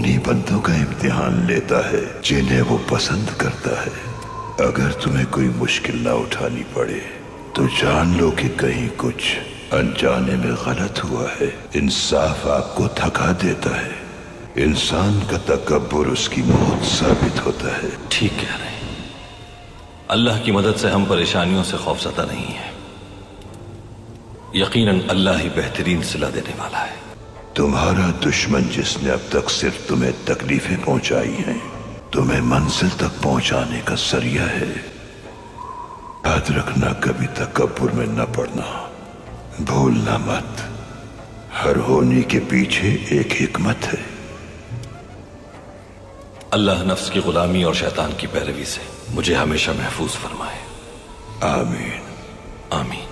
انہی بندوں کا امتحان لیتا ہے جنہیں وہ پسند کرتا ہے۔ اگر تمہیں کوئی مشکل نہ اٹھانی پڑے تو جان لو کہ کہیں کچھ انجانے میں غلط ہوا ہے۔ انصاف آپ کو تھکا دیتا ہے، انسان کا تکبر اس کی موت ثابت ہوتا ہے۔ ٹھیک کہہ رہے ہیں۔ اللہ کی مدد سے ہم پریشانیوں سے خوفزدہ نہیں ہیں۔ یقیناً اللہ ہی بہترین صلہ دینے والا ہے۔ تمہارا دشمن جس نے اب تک صرف تمہیں تکلیفیں پہنچائی ہیں تمہیں منزل تک پہنچانے کا ذریعہ ہے۔ یاد رکھنا کبھی تکبر میں نہ پڑنا، بھولنا مت، ہر ہونے کے پیچھے ایک حکمت ہے۔ اللہ نفس کی غلامی اور شیطان کی پیروی سے مجھے ہمیشہ محفوظ فرمائے۔ آمین۔ آمین۔